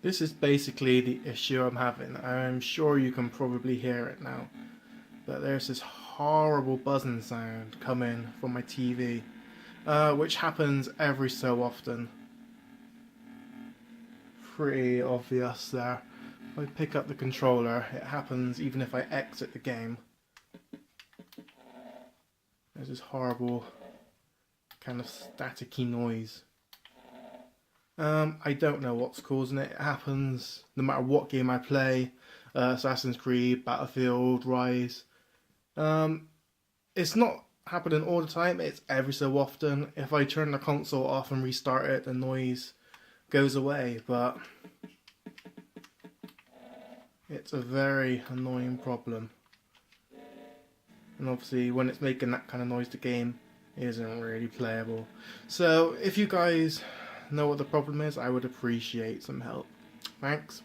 This is basically the issue I'm having. I'm sure you can probably hear it now. But there's this horrible buzzing sound coming from my TV, which happens every so often. Pretty obvious there. If I pick up the controller, it happens even if I exit the game. There's this horrible kind of staticky noise. I don't know what's causing it. It happens no matter what game I play. Assassin's Creed, Battlefield, Rise. It's not happening all the time, it's every so often. If I turn the console off and restart it, the noise goes away, but it's a very annoying problem. And obviously when it's making that kind of noise, the game isn't really playable. So if you guys know what the problem is, I would appreciate some help. Thanks.